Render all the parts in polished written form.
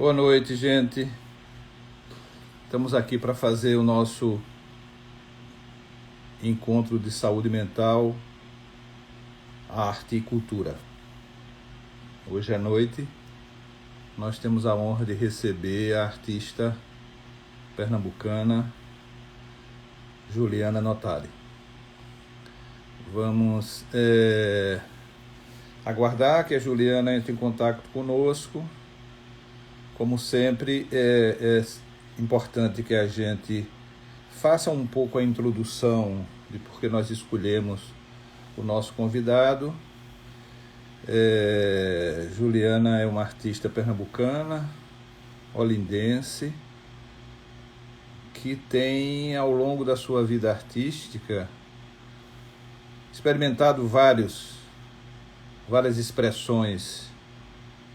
Boa noite, gente. Estamos aqui para fazer o nosso encontro de saúde mental, arte e cultura. Hoje à noite nós temos a honra de receber a artista pernambucana Juliana Notari. Vamos aguardar que a Juliana entre em contato conosco. Como sempre, é importante que a gente faça um pouco a introdução de por que nós escolhemos o nosso convidado. Juliana é uma artista pernambucana, olindense, que tem, ao longo da sua vida artística, experimentado várias expressões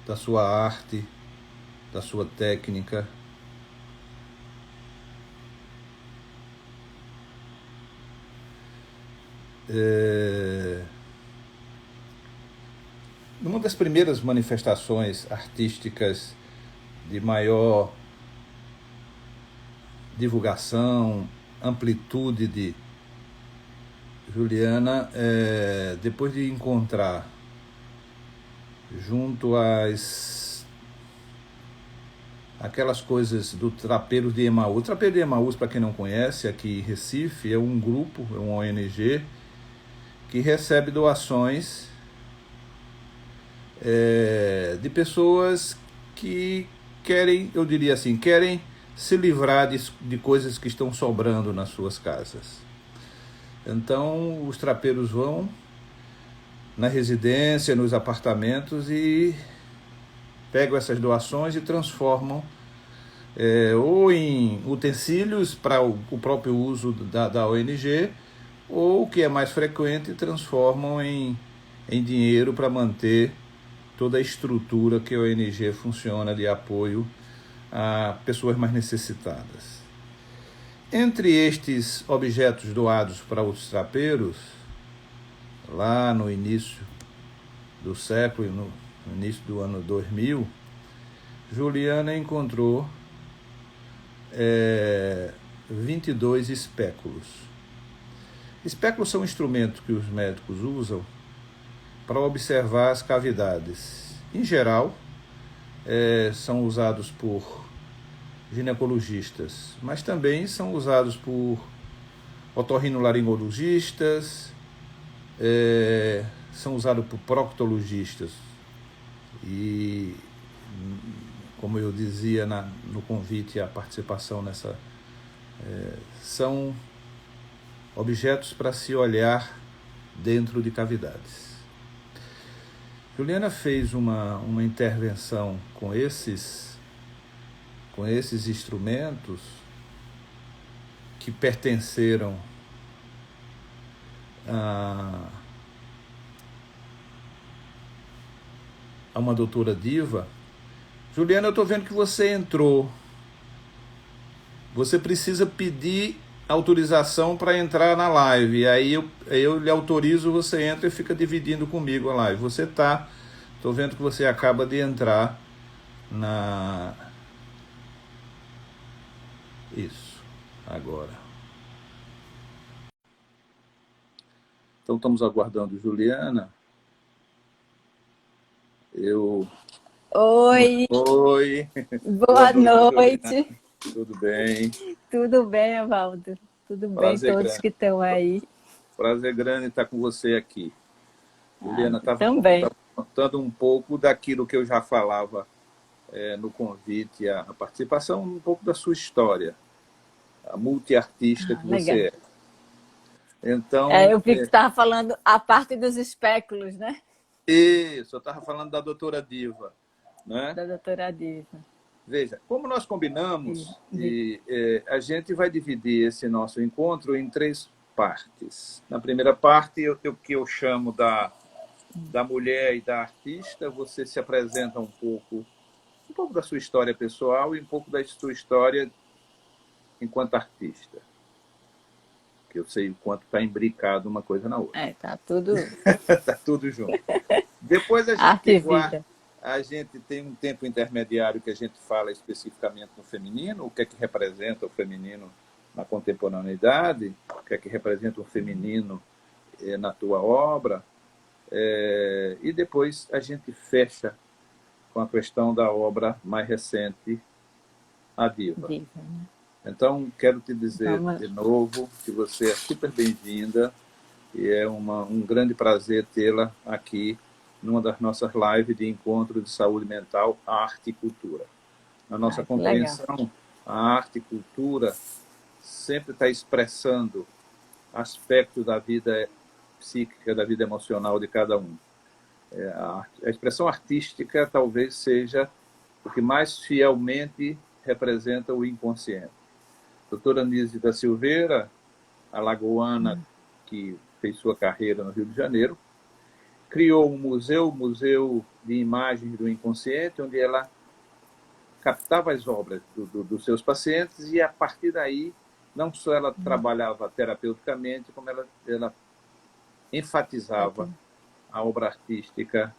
da sua arte, da sua técnica. Uma das primeiras manifestações artísticas de maior divulgação, amplitude de Juliana, depois de encontrar junto aquelas coisas do Trapeiro de Emaús. O Trapeiro de Emaús, para quem não conhece, aqui em Recife, é um grupo, é uma ONG, que recebe doações de pessoas que querem, eu diria assim, querem se livrar de coisas que estão sobrando nas suas casas. Então, os trapeiros vão na residência, nos apartamentos e pegam essas doações e transformam ou em utensílios para o próprio uso da ONG, ou, o que é mais frequente, transformam em dinheiro para manter toda a estrutura que a ONG funciona de apoio a pessoas mais necessitadas. Entre estes objetos doados para os trapeiros, lá no início do século, no início do ano 2000, Juliana encontrou 22 espéculos. Espéculos são instrumentos que os médicos usam para observar as cavidades. Em geral, são usados por ginecologistas, mas também são usados por otorrinolaringologistas, são usados por proctologistas. E, como eu dizia no convite à participação nessa, são objetos para se olhar dentro de cavidades. Juliana fez uma intervenção com esses instrumentos que pertenceram a uma doutora diva. Juliana, eu estou vendo que você entrou. Você precisa pedir autorização para entrar na live. Aí eu lhe autorizo, você entra e fica dividindo comigo a live. Você está... Estou vendo que você acaba de entrar na... Isso, agora. Então, estamos aguardando Juliana. Oi! Oi! Boa noite! Juliana. Tudo bem? Tudo bem, Evaldo? Tudo bem, todos que estão aí? Prazer grande estar com você aqui. Juliana, estava contando um pouco daquilo que eu já falava no convite à participação, um pouco da sua história, a multiartista que você é. Então, eu vi que estava falando a parte dos espéculos, né? Isso, eu estava falando da doutora Diva. Né? Da doutora Diva. Veja, como nós combinamos, a gente vai dividir esse nosso encontro em 3 partes. Na primeira parte, o que eu chamo da mulher e da artista, você se apresenta um pouco da sua história pessoal e um pouco da sua história enquanto artista. Que eu sei o quanto está imbricado uma coisa na outra. Tá tudo... Tá tudo junto. Depois a gente arte e vida. a gente tem um tempo intermediário que a gente fala especificamente no feminino, o que é que representa o feminino na contemporaneidade, o que é que representa o feminino na tua obra, e depois a gente fecha com a questão da obra mais recente, A Diva. Diva, né? Então, quero te dizer de novo que você é super bem-vinda e é um grande prazer tê-la aqui numa das nossas lives de encontro de saúde mental, arte e cultura. Na nossa compreensão, a arte e cultura sempre está expressando aspectos da vida psíquica, da vida emocional de cada um. A expressão artística talvez seja o que mais fielmente representa o inconsciente. Doutora Nise da Silveira, alagoana, que fez sua carreira no Rio de Janeiro, criou um museu, o Museu de Imagens do Inconsciente, onde ela captava as obras dos seus pacientes e, a partir daí, não só ela trabalhava terapeuticamente, como ela enfatizava a obra artística,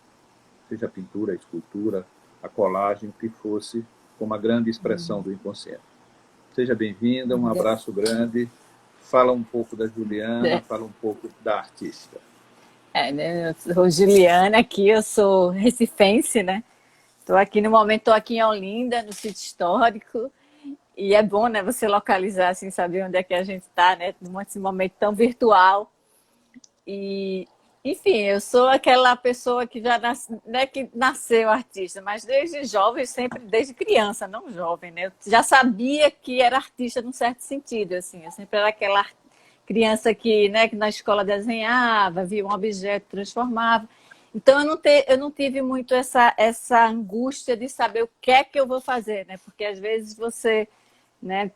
seja a pintura, a escultura, a colagem, que fosse uma grande expressão do inconsciente. Seja bem-vinda, um abraço grande. Fala um pouco da Juliana, fala um pouco da artista. Né? Eu sou Juliana aqui, eu sou recifense, né? Estou aqui no momento, estou aqui em Olinda, no sítio histórico, e é bom, né, você localizar, assim, saber onde é que a gente está, né? Nesse momento tão virtual. E, enfim, eu sou aquela pessoa que já não é que nasceu artista, mas desde jovem, sempre desde criança, não jovem, né? Eu já sabia que era artista num certo sentido, assim. Eu sempre era aquela criança que, né, que na escola desenhava, via um objeto, transformava. Então, eu não tive muito essa angústia de saber o que é que eu vou fazer, né? Porque às vezes você, né,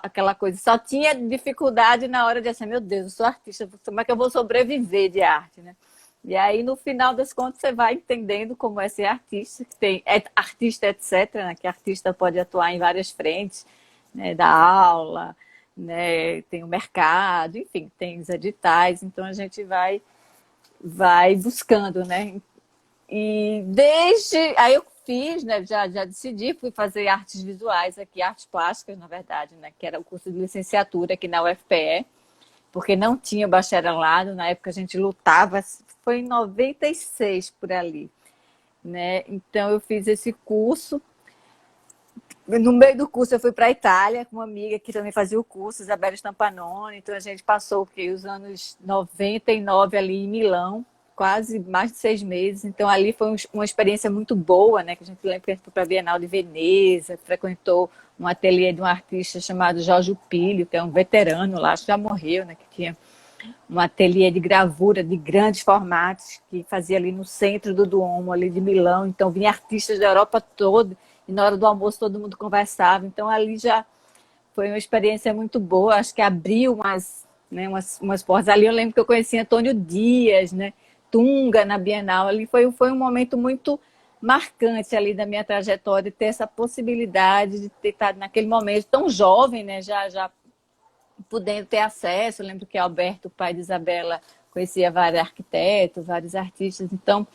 aquela coisa, só tinha dificuldade na hora de assim, meu Deus, eu sou artista, como é que eu vou sobreviver de arte, né? E aí, no final das contas, você vai entendendo como é ser artista, que tem artista, etc., né? Que artista pode atuar em várias frentes, né? Da aula, né? Tem o mercado, enfim, tem os editais, então a gente vai buscando, né? E desde aí eu fiz, né? Já decidi, fui fazer artes visuais aqui, artes plásticas, na verdade, né? Que era o curso de licenciatura aqui na UFPE, porque não tinha bacharelado, na época a gente lutava, foi em 96 por ali, né? Então eu fiz esse curso. No meio do curso eu fui para a Itália com uma amiga que também fazia o curso, Isabela Stampanoni. Então a gente passou os anos 99 ali em Milão, quase mais de 6 meses. Então ali foi uma experiência muito boa, né? Que a gente lembra que a gente foi para a Bienal de Veneza, frequentou um ateliê de um artista chamado Jorge Pílio, que é um veterano lá, acho que já morreu, né? Que tinha um ateliê de gravura de grandes formatos, que fazia ali no centro do Duomo, ali de Milão. Então vinha artistas da Europa toda, e na hora do almoço todo mundo conversava. Então ali já foi uma experiência muito boa, acho que abriu umas portas. Ali eu lembro que eu conheci Antônio Dias, né? Tunga na Bienal. Ali foi um momento muito marcante ali da minha trajetória, de ter essa possibilidade de ter estado naquele momento tão jovem, né? Já podendo ter acesso. Eu lembro que Alberto, o pai de Isabela, conhecia vários arquitetos, vários artistas. Então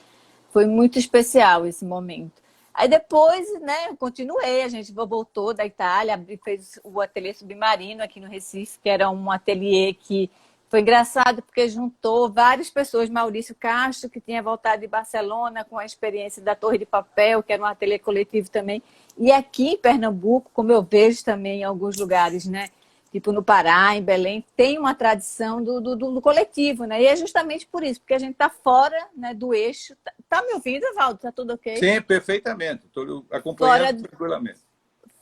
foi muito especial esse momento. Aí depois, né, eu continuei, a gente voltou da Itália, fez o ateliê Submarino aqui no Recife, que era um ateliê que foi engraçado porque juntou várias pessoas. Maurício Castro, que tinha voltado de Barcelona com a experiência da Torre de Papel, que era um ateliê coletivo também. E aqui em Pernambuco, como eu vejo também em alguns lugares, né, tipo no Pará, em Belém, tem uma tradição do coletivo, né? E é justamente por isso, porque a gente está fora, né, do eixo. Tá me ouvindo, Valdo? Tá tudo ok? Sim, perfeitamente. Estou acompanhando tranquilamente.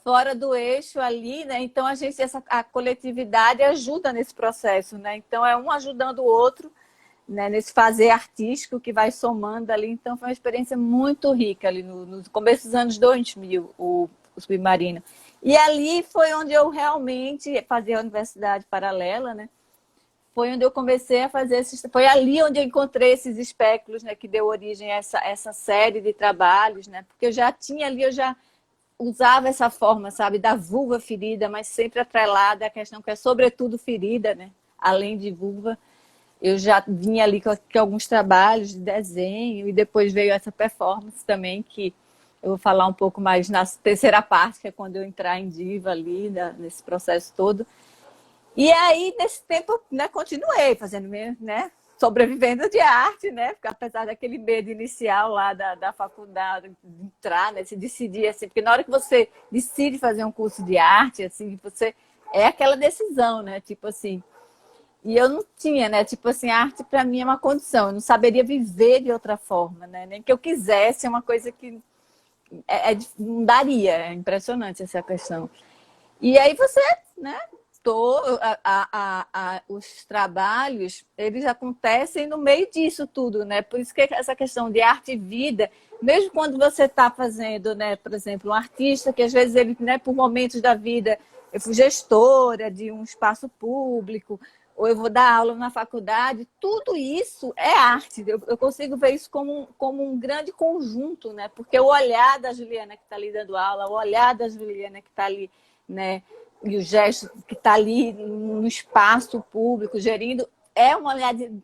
Fora do eixo ali, né? Então a coletividade ajuda nesse processo, né? Então é um ajudando o outro, né? Nesse fazer artístico que vai somando ali. Então foi uma experiência muito rica ali no começo dos anos 2000, o Submarino. E ali foi onde eu realmente fazia a universidade paralela, né? Foi onde eu comecei a fazer foi ali onde eu encontrei esses espéculos, né, que deu origem a essa série de trabalhos, né? Porque eu já tinha ali, eu já usava essa forma, sabe, da vulva ferida, mas sempre atrelada à questão que é sobretudo ferida, né? Além de vulva. eu já vinha ali com alguns trabalhos de desenho, e depois veio essa performance também, que eu vou falar um pouco mais na terceira parte, que é quando eu entrar em diva ali, nesse processo todo. E aí, nesse tempo, né, continuei fazendo, né, sobrevivendo de arte, né, porque apesar daquele medo inicial lá da faculdade, de entrar, né, se decidir, assim, porque na hora que você decide fazer um curso de arte, assim, você é aquela decisão, né, tipo assim, e eu não tinha, né, tipo assim, a arte para mim é uma condição, eu não saberia viver de outra forma, né, nem que eu quisesse, é uma coisa que não daria, é impressionante essa questão. E aí você, né, os trabalhos, eles acontecem no meio disso tudo, né? Por isso que essa questão de arte e vida, mesmo quando você está fazendo, né, por exemplo, um artista que às vezes ele, né, por momentos da vida, eu fui gestora de um espaço público, ou eu vou dar aula na faculdade, tudo isso é arte. Eu consigo ver isso como um grande conjunto, né? Porque o olhar da Juliana que está ali dando aula, o olhar da Juliana que está ali, né, e o gesto que está ali no espaço público, gerindo,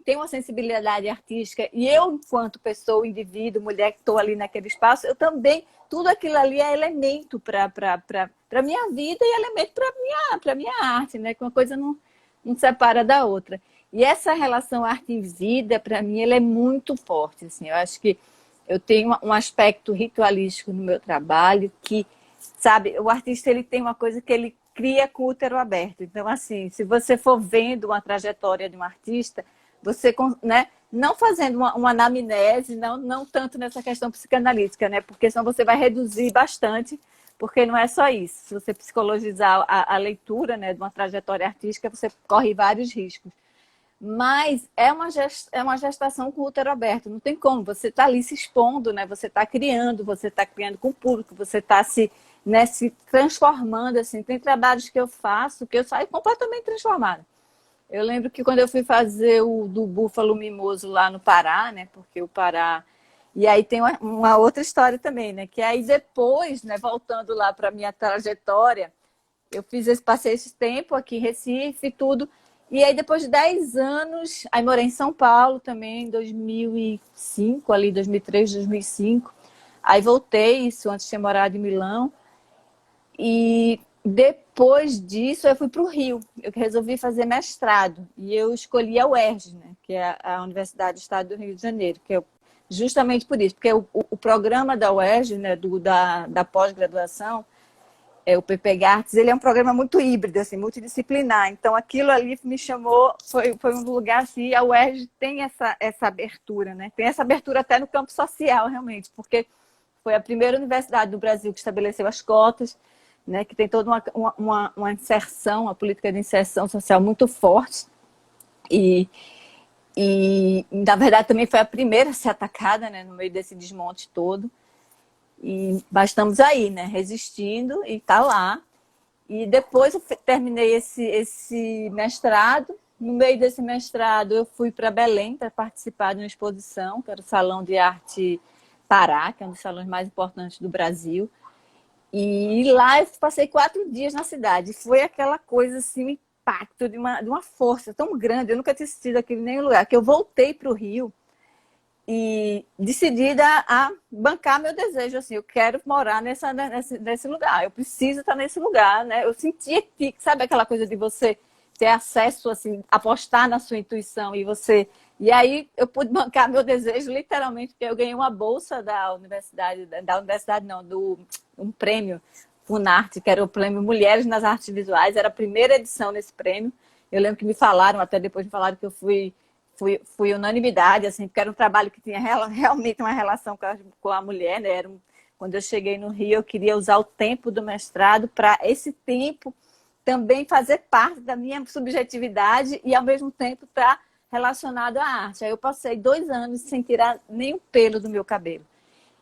tem uma sensibilidade artística. E eu, enquanto pessoa, indivíduo, mulher que estou ali naquele espaço, eu também, tudo aquilo ali é elemento para a minha vida e elemento para minha arte, né? Que uma coisa não separa da outra. E essa relação arte e vida, para mim, ela é muito forte. Assim. Eu acho que eu tenho um aspecto ritualístico no meu trabalho que, sabe, o artista ele tem uma coisa que ele cria com o útero aberto. Então, assim, se você for vendo uma trajetória de um artista, você, né, não fazendo uma anamnese, não tanto nessa questão psicanalítica, né, porque senão você vai reduzir bastante, porque não é só isso. Se você psicologizar a leitura, né, de uma trajetória artística, você corre vários riscos. Mas é uma gestação com o útero aberto, não tem como. Você está ali se expondo, né? Você está criando com o público, você está né, se transformando. Assim. Tem trabalhos que eu faço que eu saio completamente transformada. Eu lembro que quando eu fui fazer o do Búfalo Mimoso lá no Pará, né? Porque o Pará. E aí tem uma outra história também, né? Que aí depois, né, voltando lá para a minha trajetória, passei esse tempo aqui em Recife e tudo. E aí, depois de 10 anos, aí morei em São Paulo também, em 2005, ali 2003, 2005. Aí voltei, isso antes de ter morado em Milão. E depois disso, eu fui para o Rio. Eu resolvi fazer mestrado. E eu escolhi a UERJ, né, que é a Universidade do Estado do Rio de Janeiro, que é justamente por isso. Porque o programa da UERJ, né, da pós-graduação, o PPG Artes, ele é um programa muito híbrido, assim, multidisciplinar. Então, aquilo ali me chamou, foi um lugar assim, a UERJ tem essa abertura, né? Tem essa abertura até no campo social, realmente, porque foi a primeira universidade do Brasil que estabeleceu as cotas, né? Que tem toda uma inserção, uma política de inserção social muito forte. Na verdade, também foi a primeira a ser atacada, né? No meio desse desmonte todo. Mas estamos aí, né? Resistindo e está lá. E depois eu terminei esse mestrado. No meio desse mestrado, eu fui para Belém para participar de uma exposição, que era o Salão de Arte Pará, que é um dos salões mais importantes do Brasil. E lá eu passei 4 dias na cidade. Foi aquela coisa assim, um impacto de uma força tão grande. Eu nunca tinha assistido aquilo em nenhum lugar, que eu voltei para o Rio e decidida a bancar meu desejo, assim, eu quero morar nesse lugar, eu preciso estar nesse lugar, né? Eu sentia que, sabe aquela coisa de você ter acesso, assim, apostar na sua intuição e aí eu pude bancar meu desejo literalmente, porque eu ganhei uma bolsa da universidade não, um prêmio Funarte, que era o prêmio Mulheres nas Artes Visuais, era a primeira edição nesse prêmio. Eu lembro que me falaram, até depois me falaram que eu fui unanimidade, assim, porque era um trabalho que tinha realmente uma relação com a mulher, né? Quando eu cheguei no Rio, eu queria usar o tempo do mestrado para esse tempo também fazer parte da minha subjetividade e, ao mesmo tempo, estar relacionado à arte. Aí eu passei 2 anos sem tirar nem um pelo do meu cabelo.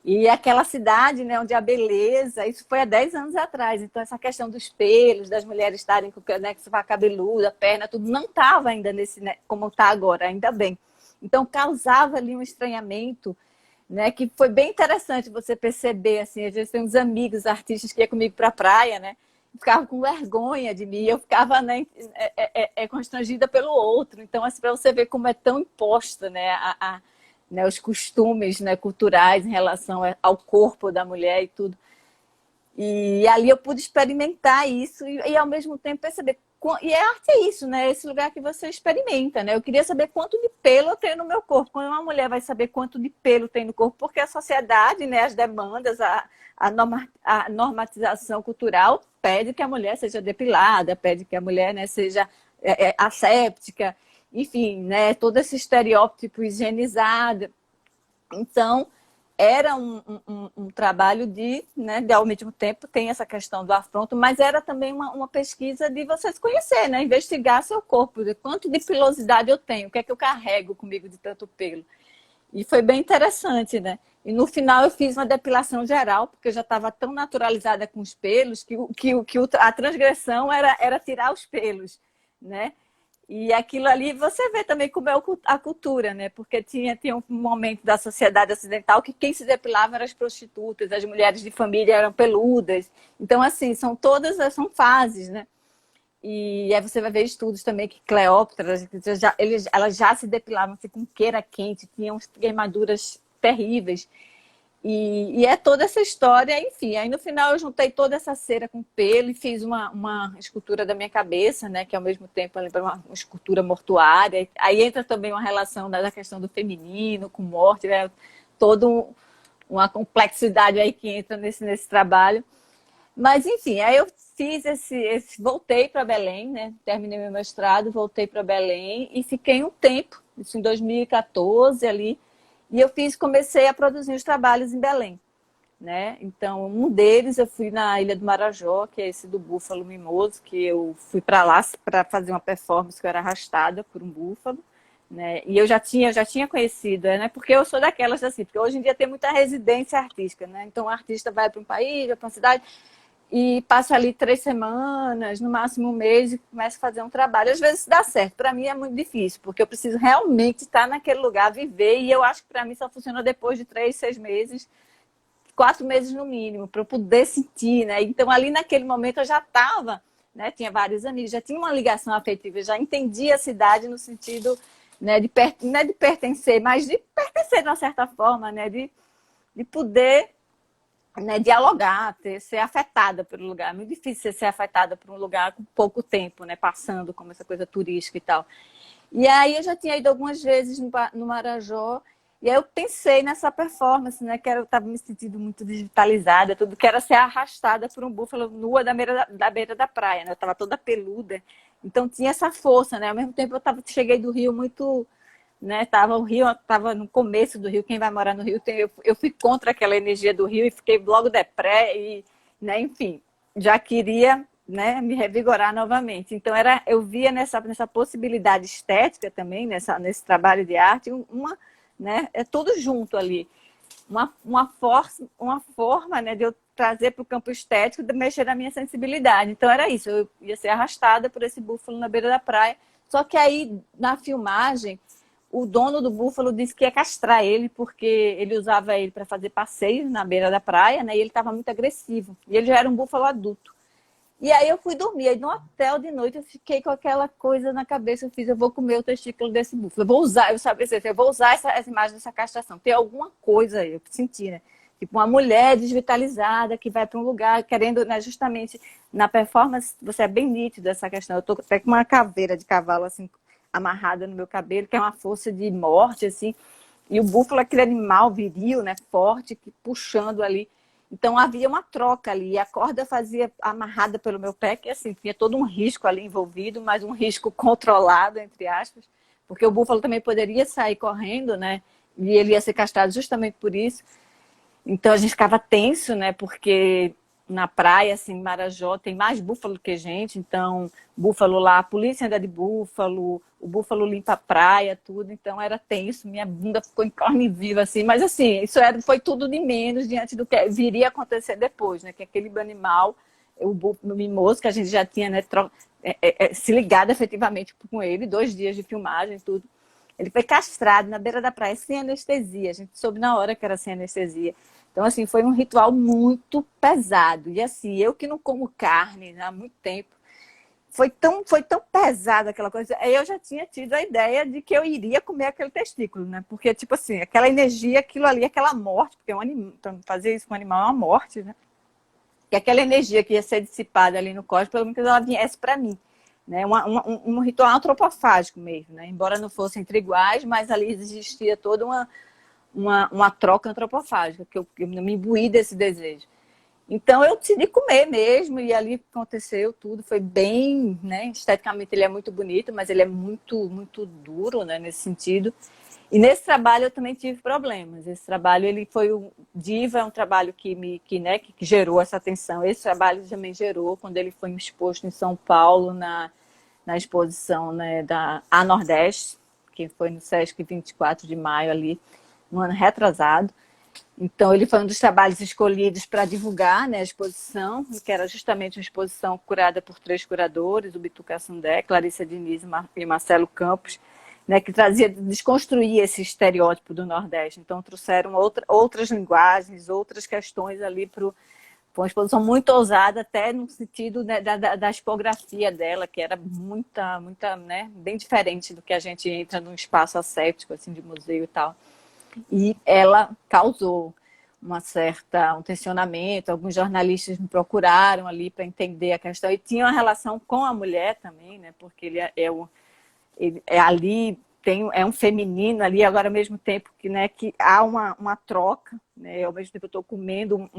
E aquela cidade, né, onde a beleza, isso foi há 10 anos atrás. Então, essa questão dos pelos, das mulheres estarem com o anexo cabeludo, a perna, tudo, não estava ainda né, como está agora, ainda bem. Então, causava ali um estranhamento, né, que foi bem interessante você perceber. Assim, às vezes tem uns amigos artistas que iam comigo para a praia, né? ficava com vergonha de mim, eu ficava, né, constrangida pelo outro. Então, assim, para você ver como é tão imposta, né, né, os costumes, né, culturais em relação ao corpo da mulher e tudo. E ali eu pude experimentar isso e ao mesmo tempo perceber. E a arte é isso, né? Esse lugar que você experimenta, né? Eu queria saber quanto de pelo eu tenho no meu corpo. Quando uma mulher vai saber quanto de pelo tem no corpo, porque a sociedade, né, as demandas, a normatização cultural pede que a mulher seja depilada, pede que a mulher, né, seja asséptica, enfim, né? Todo esse estereótipo higienizado. Então, era um trabalho né, de, ao mesmo tempo, tem essa questão do afronto, mas era também uma pesquisa de você se conhecer, né? Investigar seu corpo, de quanto de pilosidade eu tenho, o que é que eu carrego comigo de tanto pelo. E foi bem interessante, né? E no final eu fiz uma depilação geral, porque eu já estava tão naturalizada com os pelos que a transgressão era tirar os pelos, né? E aquilo ali você vê também como é a cultura, né? Porque tinha um momento da sociedade ocidental que quem se depilava eram as prostitutas, as mulheres de família eram peludas. Então, assim, são fases, né? E aí você vai ver estudos também que Cleópatra, elas já se depilavam assim, com queira quente, tinham queimaduras terríveis. E é toda essa história, enfim. Aí no final eu juntei toda essa cera com pelo e fiz uma escultura da minha cabeça, né? Que ao mesmo tempo lembra uma escultura mortuária. Aí entra também uma relação da questão do feminino com morte, né? Toda uma complexidade aí que entra nesse trabalho. Mas enfim, aí eu fiz voltei para Belém, né? Terminei meu mestrado, voltei para Belém e fiquei um tempo, isso em 2014 ali. E eu comecei a produzir os trabalhos em Belém, né? Então, um deles eu fui na Ilha do Marajó, que é esse do búfalo mimoso, que eu fui para lá para fazer uma performance que eu era arrastada por um búfalo, né? E eu já tinha conhecido, né? Porque eu sou daquelas assim, porque hoje em dia tem muita residência artística, né? Então, o artista vai para um país, vai para uma cidade e passa ali 3 semanas, no máximo um mês, e começa a fazer um trabalho. Às vezes dá certo, para mim é muito difícil, porque eu preciso realmente estar naquele lugar, viver, e eu acho que para mim só funciona depois de 3, 6 meses, 4 meses no mínimo, para eu poder sentir, né? Então ali naquele momento eu já estava, né? Tinha vários amigos, já tinha uma ligação afetiva, eu já entendia a cidade no sentido, né, não é de pertencer, mas de pertencer de uma certa forma, né? De poder, né, dialogar, ser afetada pelo lugar. É muito difícil ser afetada por um lugar com pouco tempo, né, passando como essa coisa turística e tal. E aí eu já tinha ido algumas vezes no Marajó, e aí eu pensei nessa performance, né, que eu estava me sentindo muito digitalizada, tudo que era ser arrastada por um búfalo nua da beira da praia, né? Eu estava toda peluda, então tinha essa força, né? Ao mesmo tempo cheguei do Rio muito, né? Tava no começo do Rio. Quem vai morar no Rio eu fui contra aquela energia do Rio e fiquei logo deprê e, né? Enfim, já queria, né, me revigorar novamente. Então eu via nessa possibilidade estética também, nesse trabalho de arte, né? É tudo junto ali, uma forma, né, de eu trazer para o campo estético, de mexer na minha sensibilidade. Então era isso, eu ia ser arrastada por esse búfalo na beira da praia. Só que aí na filmagem o dono do búfalo disse que ia castrar ele, porque ele usava ele para fazer passeios na beira da praia, né? E ele estava muito agressivo. E ele já era um búfalo adulto. E aí eu fui dormir. Aí no hotel de noite eu fiquei com aquela coisa na cabeça. Eu vou comer o testículo desse búfalo. Eu vou usar, eu vou usar essa imagem dessa castração. Tem alguma coisa aí, eu senti, né? Tipo uma mulher desvitalizada que vai para um lugar querendo, né, justamente na performance, você é bem nítido essa questão. Eu estou até com uma caveira de cavalo assim, amarrada no meu cabelo, que é uma força de morte, assim. E o búfalo é aquele animal viril, né, forte, que puxando ali. Então havia uma troca ali. E a corda fazia amarrada pelo meu pé, que assim, tinha todo um risco ali envolvido, mas um risco controlado, entre aspas, porque o búfalo também poderia sair correndo, né? E ele ia ser castrado justamente por isso. Então a gente ficava tenso, né? Porque na praia, assim, em Marajó, tem mais búfalo que gente. Então, búfalo lá, a polícia anda de búfalo, o búfalo limpa a praia, tudo. Então era tenso, minha bunda ficou em carne viva, assim. Mas assim, foi tudo de menos diante do que viria a acontecer depois, né? Que aquele animal, o búfalo mimoso, que a gente já tinha, né, se ligado efetivamente com ele, 2 dias de filmagem, tudo. Ele foi castrado na beira da praia, sem anestesia. A gente soube na hora que era sem anestesia. Então, assim, foi um ritual muito pesado. E assim, eu que não como carne, né, há muito tempo, foi tão pesada aquela coisa. Aí eu já tinha tido a ideia de que eu iria comer aquele testículo, né? Porque, tipo assim, aquela energia, aquilo ali, aquela morte, porque para fazer isso com um animal é uma morte, né? Que aquela energia que ia ser dissipada ali no cosmos, pelo menos ela viesse para mim. Né? Um ritual antropofágico mesmo, né? Embora não fossem entre iguais, mas ali existia toda uma troca antropofágica, que eu me imbuí desse desejo. Então eu decidi comer mesmo, e ali aconteceu tudo, foi bem, né? Esteticamente ele é muito bonito, mas ele é muito, muito duro, né? Nesse sentido. E nesse trabalho eu também tive problemas. Esse trabalho, ele foi o Diva, é um trabalho que gerou essa atenção. Esse trabalho também gerou quando ele foi exposto em São Paulo na exposição, né, da A Nordeste, que foi no Sesc 24 de maio ali, no ano retrasado. Então, ele foi um dos trabalhos escolhidos para divulgar, né, a exposição, que era justamente uma exposição curada por 3 curadores, o Bituca Sundé, Clarissa Diniz e Marcelo Campos, né, que trazia desconstruir esse estereótipo do Nordeste. Então, trouxeram outras linguagens, outras questões ali para foi uma exposição muito ousada, até no sentido, né, da expografia dela, que era muita, né, bem diferente do que a gente entra num espaço asséptico, assim, de museu e tal. E ela causou um tensionamento. Alguns jornalistas me procuraram ali para entender a questão, e tinha uma relação com a mulher também, né, porque ele é ali, é um feminino ali, agora ao mesmo tempo que, né, que há uma troca, né, ao mesmo tempo eu estou comendo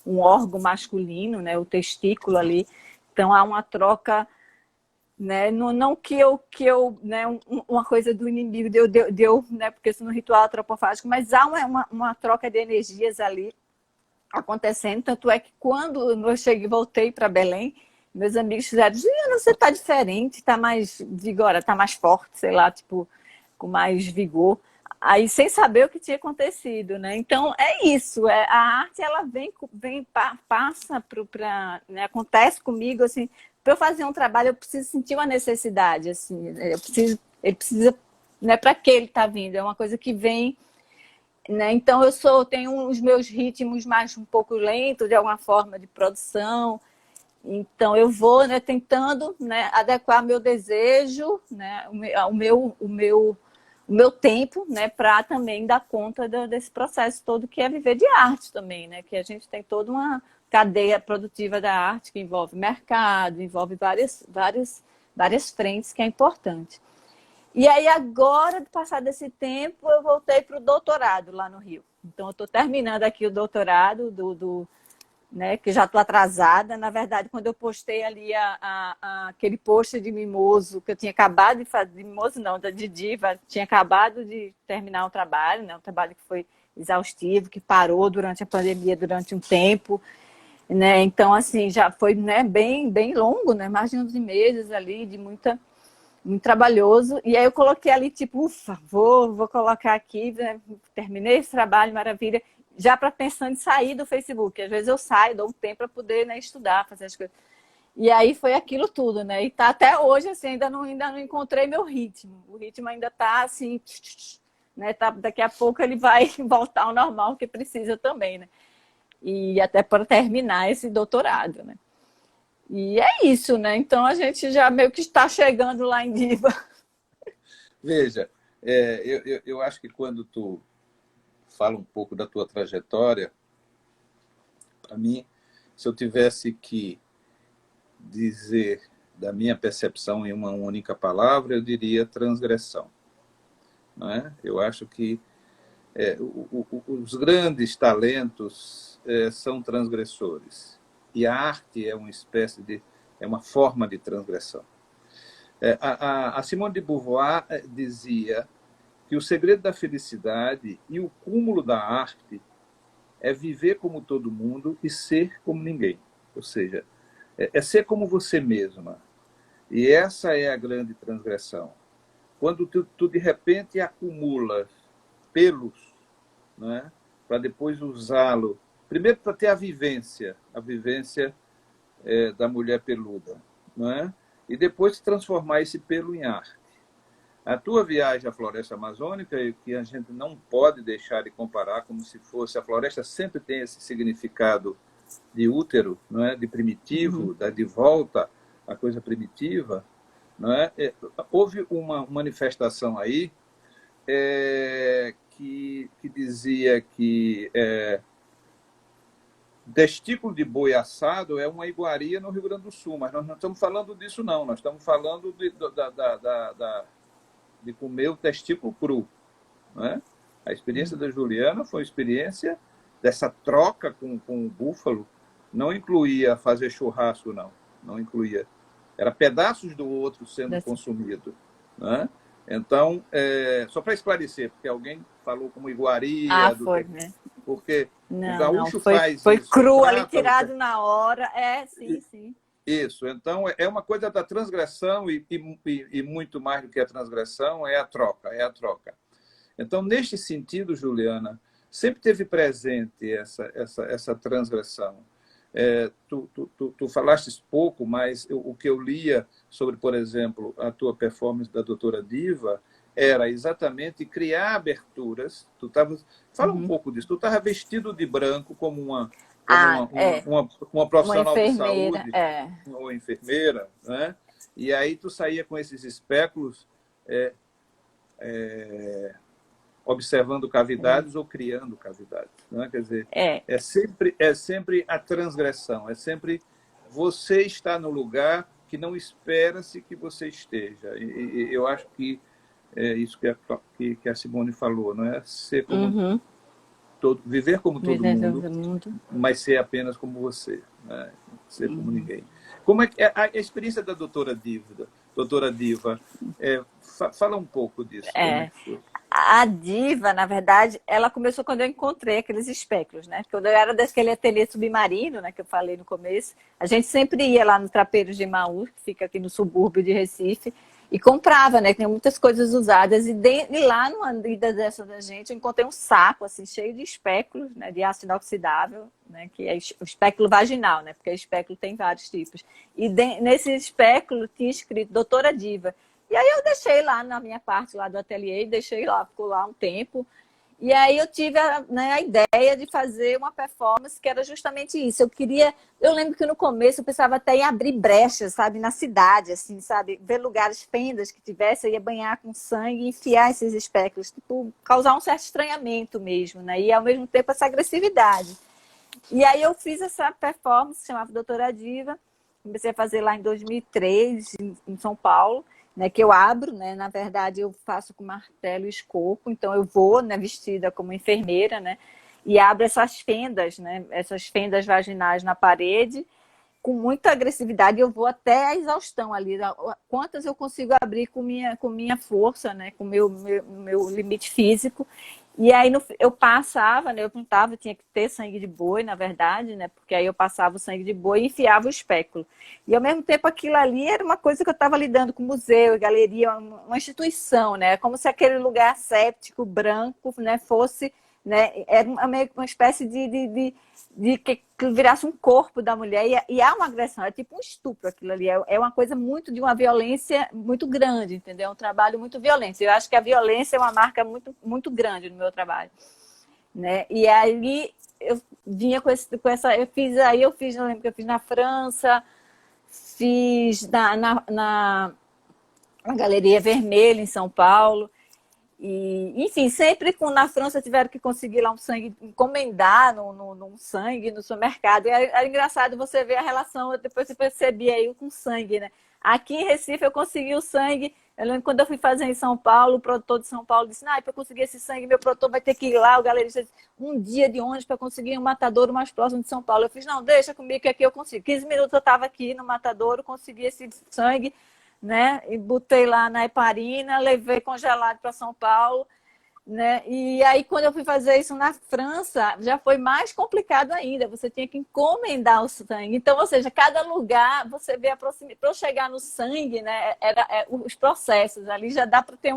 um órgão masculino, né, o testículo ali, então há uma troca, né, não que eu né, uma coisa do inimigo deu né, porque isso no ritual antropofágico, mas há uma troca de energias ali acontecendo, tanto é que quando eu cheguei, voltei para Belém, meus amigos fizeram, Juliana, você está diferente, está mais vigorosa, está mais forte, sei lá, tipo, com mais vigor. Aí, sem saber o que tinha acontecido, né? Então, é isso. A arte, ela passa para... Né, acontece comigo, assim, para eu fazer um trabalho, eu preciso sentir uma necessidade, assim, ele precisa, né, para que ele está vindo? É uma coisa que vem, né? Então, tenho os meus ritmos mais um pouco lentos, de alguma forma, de produção. Então, eu vou, né, tentando, né, adequar meu desejo, né, o meu tempo, né, para também dar conta desse processo todo que é viver de arte também, né, que a gente tem toda uma cadeia produtiva da arte que envolve mercado, envolve várias frentes, que é importante. E aí, agora, passado esse tempo, eu voltei para o doutorado lá no Rio. Então, eu estou terminando aqui o doutorado né, que já estou atrasada. Na verdade, quando eu postei ali aquele post de mimoso, que eu tinha acabado de fazer, de mimoso não, de diva, tinha acabado de terminar um trabalho, né, um trabalho que foi exaustivo, que parou durante a pandemia, durante um tempo, né, então, assim, já foi, né, bem longo, né, mais de 11 meses ali, muito trabalhoso, e aí eu coloquei ali, tipo, ufa, vou colocar aqui, né? Terminei esse trabalho, maravilha, já para pensando em sair do Facebook. Às vezes eu saio, dou um tempo para poder, né, estudar, fazer as coisas. E aí foi aquilo tudo, né? E tá até hoje, assim, ainda não encontrei meu ritmo. O ritmo ainda tá assim, né? Daqui a pouco ele vai voltar ao normal, que precisa também, né? E até para terminar esse doutorado, né? E é isso, né? Então a gente já meio que está chegando lá em Diva. Veja, eu acho que quando tu fala um pouco da tua trajetória, para mim, se eu tivesse que dizer da minha percepção em uma única palavra, eu diria transgressão. Não é? Eu acho que os grandes talentos são transgressores. E a arte é uma espécie é uma forma de transgressão. A Simone de Beauvoir dizia que o segredo da felicidade e o cúmulo da arte é viver como todo mundo e ser como ninguém. Ou seja, é ser como você mesma. E essa é a grande transgressão. Quando tu de repente acumula pelos, né, para depois usá-lo, primeiro para ter a vivência da mulher peluda, não é? E depois transformar esse pelo em arte. A tua viagem à floresta amazônica, que a gente não pode deixar de comparar como se fosse, a floresta sempre tem esse significado de útero, não é? De primitivo, de volta à coisa primitiva, não é? Houve uma manifestação aí que dizia que testículo de boi assado é uma iguaria no Rio Grande do Sul, mas nós não estamos falando disso, não. Nós estamos falando de comer o testículo cru. Não é? A experiência da Juliana foi uma experiência dessa troca com o búfalo. Não incluía fazer churrasco, não. Não incluía. Era pedaços do outro sendo consumido. Não é? Então, só para esclarecer, porque alguém falou como iguaria. Foi, né? Porque não, o gaúcho foi, faz foi isso. Foi cru ali, tirado na hora. Sim, sim. Isso. Então, é uma coisa da transgressão e muito mais do que a transgressão é a troca. Então, neste sentido, Juliana, sempre teve presente essa transgressão. Tu falaste pouco, mas o que eu lia sobre, por exemplo, a tua performance da Doutora Diva era exatamente criar aberturas. Fala um pouco disso. Tu estava vestido de branco como uma profissional de saúde ou enfermeira, né? E aí tu saía com esses espéculos observando cavidades ou criando cavidades, né? Quer dizer, é sempre a transgressão, é sempre você está no lugar que não espera-se que você esteja. E eu acho que é isso que a Simone falou, não é ser como viver como todo mundo, mas ser apenas como você, né? Ser como ninguém. Como é que a experiência da Doutora Diva? Fala um pouco disso. Como é que foi? A Diva, na verdade, ela começou quando eu encontrei aqueles espéculos, né? Quando eu era daquele ateliê submarino, né, que eu falei no começo, a gente sempre ia lá no Trapeiros de Maú, que fica aqui no subúrbio de Recife, e comprava, né? Tem muitas coisas usadas. E lá numa ida dessa da gente, eu encontrei um saco assim, cheio de espéculos, né, de aço inoxidável, né, que é o espéculo vaginal, né? Porque o espéculo tem vários tipos. E nesse espéculo tinha escrito Doutora Diva. E aí eu deixei lá na minha parte lá do ateliê, deixei lá, ficou lá um tempo. E aí eu tive a ideia de fazer uma performance que era justamente isso. Eu lembro que no começo eu pensava até em abrir brechas, sabe, na cidade, assim, sabe, ver lugares, fendas que tivesse, eu ia banhar com sangue e enfiar esses espéculos, tipo, causar um certo estranhamento mesmo, né? E ao mesmo tempo essa agressividade. E aí eu fiz essa performance, que chamava Doutora Diva, comecei a fazer lá em 2003, em São Paulo. Né, que eu abro, né, na verdade eu faço com martelo e escopo, então eu vou, né, vestida como enfermeira, né, e abro essas fendas, né, essas fendas vaginais na parede, com muita agressividade, eu vou até a exaustão ali, quantas eu consigo abrir com minha força, né, com meu limite físico. E aí eu passava, né, eu perguntava, tinha que ter sangue de boi, na verdade, né, porque aí eu passava o sangue de boi e enfiava o espéculo. E ao mesmo tempo aquilo ali era uma coisa que eu estava lidando com museu, galeria, uma instituição, né, como se aquele lugar séptico, branco, né, fosse, né, era uma espécie de que virasse um corpo da mulher, e há uma agressão, é tipo um estupro aquilo ali, é uma coisa muito de uma violência muito grande, entendeu? É um trabalho muito violento. Eu acho que a violência é uma marca muito, muito grande no meu trabalho, né? E aí eu vinha com essa, eu lembro que eu fiz na França, fiz na Galeria Vermelha em São Paulo. E, enfim, sempre na França tiveram que conseguir lá um sangue, encomendar num sangue no supermercado. E era engraçado você ver a relação, depois você percebia aí com sangue, né? Aqui em Recife eu consegui o sangue. Eu lembro quando eu fui fazer em São Paulo, o produtor de São Paulo disse: para eu conseguir esse sangue, meu produtor vai ter que ir lá. O galerista disse: um dia de ônibus para conseguir um matadouro mais próximo de São Paulo. Eu fiz: não, deixa comigo que aqui eu consigo. 15 minutos eu estava aqui no matadouro, consegui esse sangue, né? E botei lá na heparina, levei congelado para São Paulo, né? E aí quando eu fui fazer isso na França, já foi mais complicado ainda. Você tinha que encomendar o sangue. Então, ou seja, cada lugar você vê a proximidade. Para eu chegar no sangue, né? Os processos ali já dá para ter é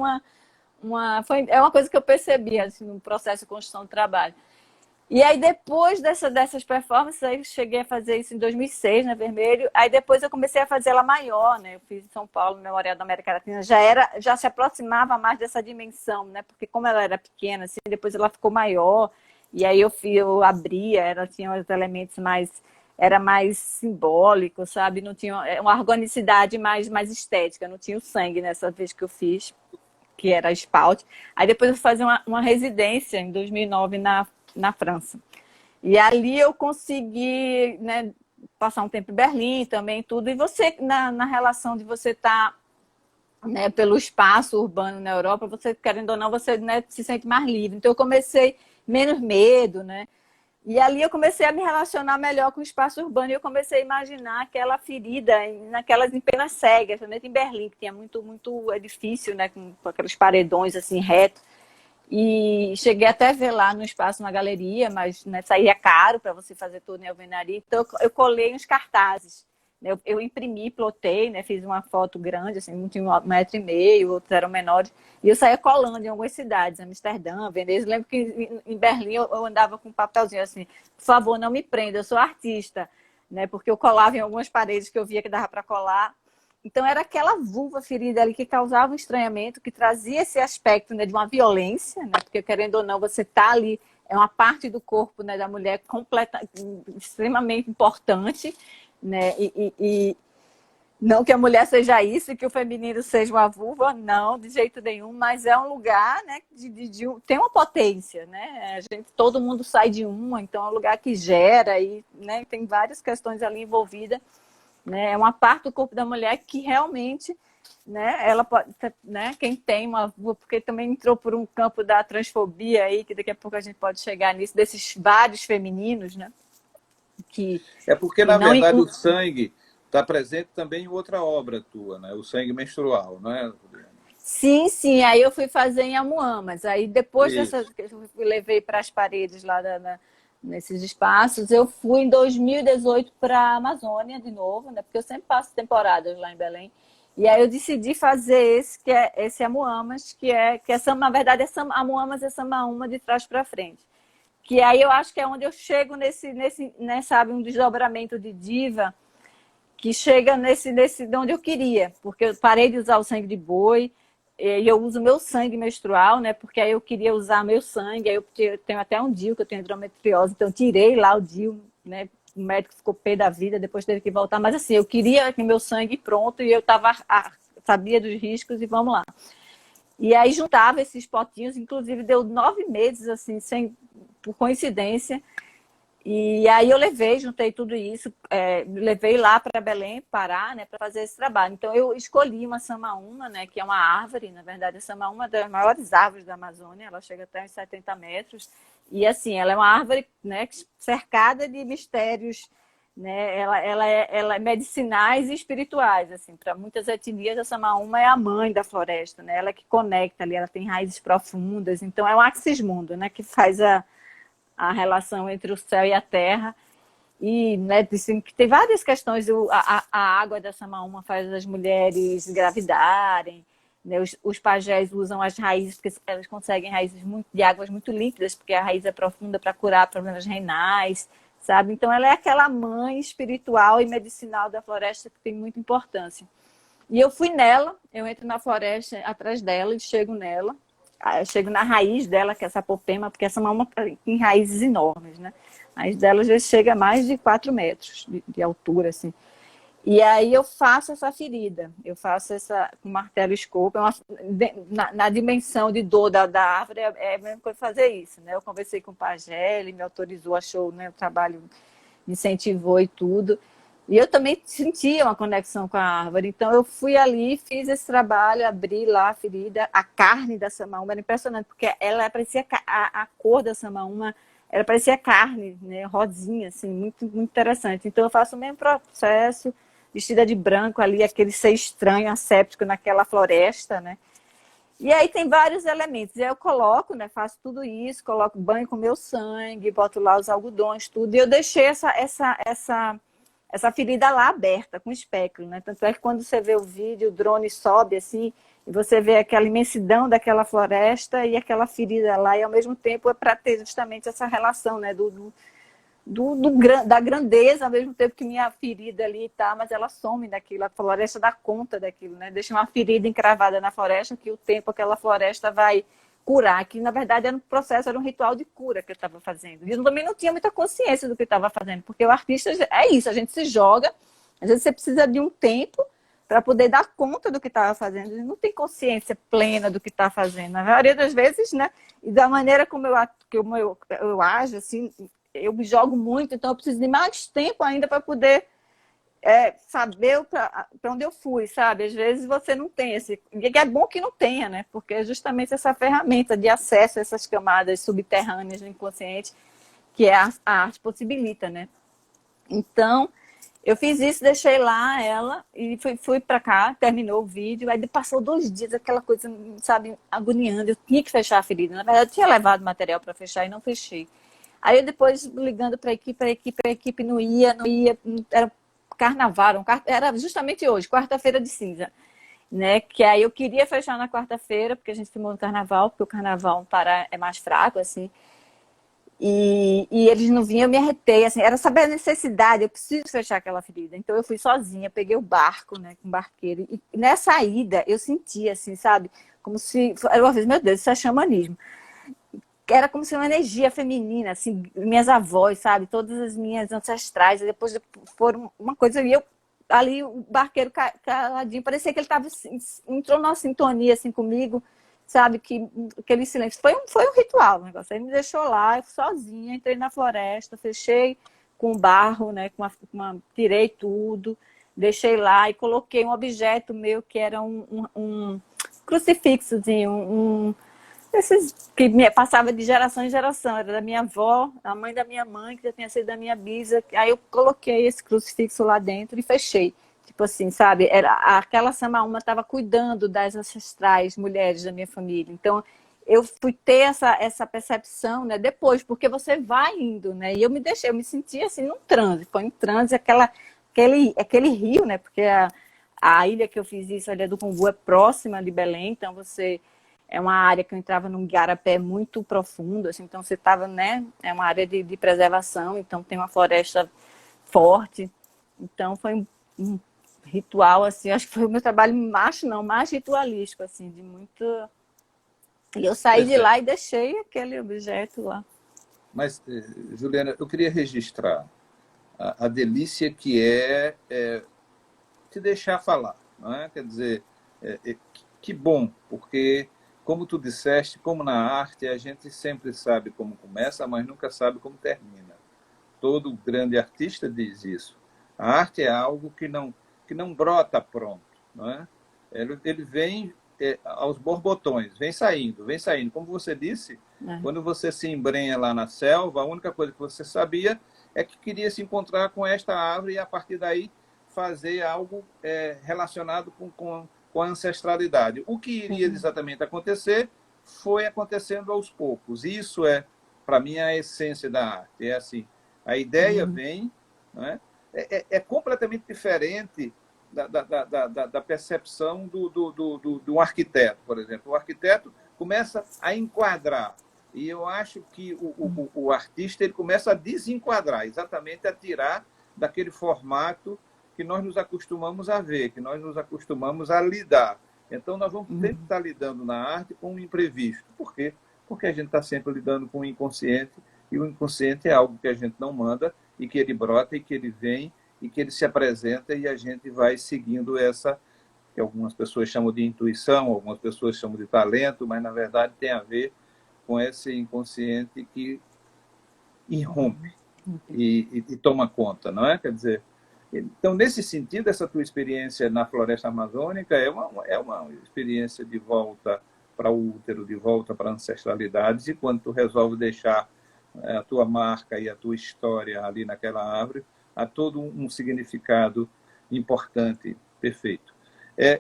uma coisa que eu percebi assim, no processo de construção do trabalho. E aí, depois dessas performances, aí eu cheguei a fazer isso em 2006, na Vermelho. Aí depois eu comecei a fazer ela maior, né? Eu fiz em São Paulo, no Memorial da América Latina. Já se aproximava mais dessa dimensão, né? Porque como ela era pequena, assim, depois ela ficou maior. E aí eu abria, ela tinha os elementos mais... Era mais simbólico, sabe? Não tinha uma organicidade mais estética. Não tinha o sangue nessa vez que eu fiz, que era Spalt. Aí depois eu fui fazer uma residência em 2009 na França. E ali eu consegui, né, passar um tempo em Berlim também, tudo. E você, na relação de você estar, né, pelo espaço urbano na Europa, você, querendo ou não, você, né, se sente mais livre. Então eu comecei menos medo, né? E ali eu comecei a me relacionar melhor com o espaço urbano e eu comecei a imaginar aquela ferida naquelas em penas cegas, né, em Berlim, que tinha muito edifício, né, com aqueles paredões assim retos. E cheguei até a ver lá no espaço, na galeria, mas, né, saía caro para você fazer tudo em alvenaria. Então, eu colei uns cartazes. Né? Eu imprimi, plotei, né? Fiz uma foto grande, assim, um tinha 1,5 m, outros eram menores. E eu saía colando em algumas cidades, Amsterdã, Veneza. Eu lembro que em Berlim eu andava com um papelzinho assim, por favor, não me prenda, eu sou artista. Né? Porque eu colava em algumas paredes que eu via que dava para colar. Então, era aquela vulva ferida ali que causava um estranhamento, que trazia esse aspecto, né, de uma violência, né, porque, querendo ou não, você está ali, é uma parte do corpo, né, da mulher extremamente importante, né, e não que a mulher seja isso e que o feminino seja uma vulva, não, de jeito nenhum, mas é um lugar, né, tem uma potência, né, todo mundo sai de uma, então é um lugar que gera, e, né, tem várias questões ali envolvidas. Né? É uma parte do corpo da mulher que realmente, né, ela pode, né, quem tem uma, porque também entrou por um campo da transfobia aí, que daqui a pouco a gente pode chegar nisso, desses vários femininos, né, É porque, que na não... verdade, o sangue está presente também em outra obra tua, né? O sangue menstrual, não é, Juliana? Sim, sim, aí eu fui fazer em Amuamas, aí depois dessa, Isso. que eu levei para as paredes lá nesses espaços, eu fui em 2018 para a Amazônia de novo, né? Porque eu sempre passo temporadas lá em Belém. E aí eu decidi fazer esse, que é esse Amuamas, na verdade, Amuamas é Samaúma de trás para frente. Que aí eu acho que é onde eu chego né, sabe, um desdobramento de diva que chega de onde eu queria, porque eu parei de usar o sangue de boi, e eu uso meu sangue menstrual, né? Porque aí eu queria usar meu sangue, aí eu tenho até um DIU, que eu tenho endometriose, então eu tirei lá o DIU, né? O médico ficou pé da vida, depois teve que voltar, mas assim, eu queria que meu sangue pronto e eu sabia dos riscos e vamos lá. E aí juntava esses potinhos, inclusive deu 9 meses, assim, por coincidência. E aí eu juntei tudo isso, levei lá para Belém, Pará, né, para fazer esse trabalho. Então eu escolhi uma samaúma, né, que é uma árvore, na verdade a samaúma é uma das maiores árvores da Amazônia, ela chega até uns 70 metros. E assim, ela é uma árvore, né, cercada de mistérios, né, ela é medicinais e espirituais, assim, para muitas etnias a samaúma é a mãe da floresta, né, ela que conecta ali, ela tem raízes profundas, então é um axis mundo, né, que faz a relação entre o céu e a terra. E, né, dizem que tem várias questões. A água da Samaúma faz as mulheres engravidarem. Né, os pajés usam as raízes, porque elas conseguem raízes de águas muito líquidas, porque a raiz é profunda para curar problemas renais, sabe? Então, ela é aquela mãe espiritual e medicinal da floresta que tem muita importância. E eu fui nela, eu entro na floresta atrás dela e chego nela. Eu chego na raiz dela, que é essa sapopema, porque essa mama tem raízes enormes, né? A raiz dela já chega a mais de 4 metros de altura, assim. E aí eu faço essa ferida, eu faço essa com martelo escopo, na dimensão de dor da árvore, é a mesma coisa fazer isso, né? Eu conversei com o pajé, ele me autorizou, achou, né, o trabalho, me incentivou e tudo. E eu também sentia uma conexão com a árvore. Então, eu fui ali, fiz esse trabalho, abri lá a ferida. A carne da samaúma era impressionante, porque ela parecia a cor da samaúma, ela parecia carne, né, rosinha, assim, muito interessante. Então, eu faço o mesmo processo, vestida de branco ali, aquele ser estranho, asséptico naquela floresta, né? E aí tem vários elementos. E aí eu coloco, né, faço tudo isso, coloco banho com meu sangue, boto lá os algodões, tudo. E eu deixei essa essa ferida lá aberta, com espéculo, né? Tanto é que quando você vê o vídeo, o drone sobe assim, e você vê aquela imensidão daquela floresta e aquela ferida lá, e ao mesmo tempo é para ter justamente essa relação, né? Da grandeza, ao mesmo tempo que minha ferida ali tá, mas ela some daquilo, a floresta dá conta daquilo, né? Deixa uma ferida encravada na floresta, que o tempo aquela floresta vai curar, que na verdade era um processo, era um ritual de cura que eu estava fazendo. E eu também não tinha muita consciência do que estava fazendo, porque o artista é isso, a gente se joga, às vezes você precisa de um tempo para poder dar conta do que estava fazendo, ele não tem consciência plena do que está fazendo. Na maioria das vezes, né? E da maneira como eu ajo, assim, eu me jogo muito, então eu preciso de mais tempo ainda para poder saber para onde eu fui, sabe? Às vezes você não tem esse... E é bom que não tenha, né? Porque é justamente essa ferramenta de acesso a essas camadas subterrâneas do inconsciente que a arte possibilita, né? Então, eu fiz isso, deixei lá ela e fui para cá, terminou o vídeo, aí passou 2 dias, aquela coisa, sabe, agoniando, eu tinha que fechar a ferida. Na verdade, eu tinha levado material para fechar e não fechei. Aí eu depois ligando para a equipe não ia, era carnaval, era justamente hoje, quarta-feira de cinza, né? Que aí eu queria fechar na quarta-feira, porque a gente filmou no carnaval, porque o carnaval no Pará é mais fraco, assim. E eles não vinham, eu me arretei, assim, era saber a necessidade, eu preciso fechar aquela ferida. Então eu fui sozinha, peguei o barco, né, com o barqueiro, e nessa ida eu senti, assim, sabe, como se, era uma vez, meu Deus, isso é xamanismo. Era como se uma energia feminina, assim, minhas avós, sabe, todas as minhas ancestrais, depois foram uma coisa, e eu, ali, o barqueiro caladinho, parecia que ele tava, entrou numa sintonia, assim, comigo, sabe, que aquele silêncio. Foi um ritual o negócio. Aí me deixou lá, eu sozinha, entrei na floresta, fechei com barro, né, tirei tudo, deixei lá e coloquei um objeto meu que era um crucifixozinho, esses que passava de geração em geração, era da minha avó, a mãe da minha mãe, que já tinha sido da minha bisa. Aí eu coloquei esse crucifixo lá dentro e fechei. Tipo assim, sabe? Aquela Samaúma estava cuidando das ancestrais mulheres da minha família. Então, eu fui ter essa percepção, né, depois, porque você vai indo, né? E eu me senti assim num transe. Foi um transe, aquele rio, né? Porque a ilha que eu fiz isso, a Ilha do Cumbu, é próxima de Belém, então você... É uma área que eu entrava num igarapé muito profundo, assim, então você estava, né? É uma área de preservação, então tem uma floresta forte. Então foi um ritual, assim, acho que foi o meu trabalho mais ritualístico, assim, de muito... E eu saí Pois de é. lá e deixei aquele objeto lá. Mas, Juliana, eu queria registrar a delícia que é te deixar falar, não é? Quer dizer, que bom, porque, como tu disseste, como na arte, a gente sempre sabe como começa, mas nunca sabe como termina. Todo grande artista diz isso. A arte é algo que não brota pronto, não é? Ele vem aos borbotões, vem saindo, vem saindo. Como você disse, É. quando você se embrenha lá na selva, a única coisa que você sabia é que queria se encontrar com esta árvore e, a partir daí, fazer algo relacionado com a ancestralidade. O que iria Uhum. exatamente acontecer foi acontecendo aos poucos. Isso é, para mim, a essência da arte. É assim, a ideia Uhum. vem, não é? É completamente diferente da percepção do arquiteto, por exemplo. O arquiteto começa a enquadrar, e eu acho que o artista ele começa a desenquadrar, exatamente a tirar daquele formato que nós nos acostumamos a ver, que nós nos acostumamos a lidar. Então, nós vamos sempre Uhum. estar lidando na arte com o imprevisto. Por quê? Porque a gente está sempre lidando com o inconsciente, e o inconsciente é algo que a gente não manda, e que ele brota, e que ele vem, e que ele se apresenta, e a gente vai seguindo essa, que algumas pessoas chamam de intuição, algumas pessoas chamam de talento, mas, na verdade, tem a ver com esse inconsciente que irrompe e toma conta, não é? Quer dizer, então, nesse sentido, essa tua experiência na floresta amazônica é uma experiência de volta para o útero, de volta para a ancestralidade, e quando tu resolve deixar a tua marca e a tua história ali naquela árvore, há todo um significado importante, perfeito.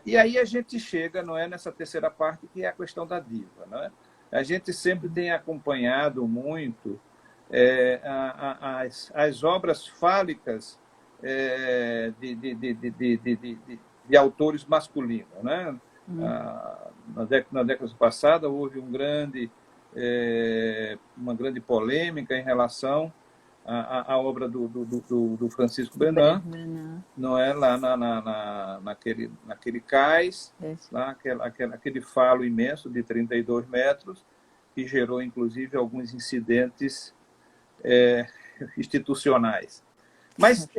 E aí a gente chega, não é, nessa terceira parte, que é a questão da diva, não é? A gente sempre tem acompanhado muito as obras fálicas de autores masculinos, né? Na década passada houve uma grande polêmica em relação à obra do Francisco Brenan, não é, lá naquele cais, lá, aquele falo imenso de 32 metros, que gerou, inclusive, alguns incidentes institucionais. Mas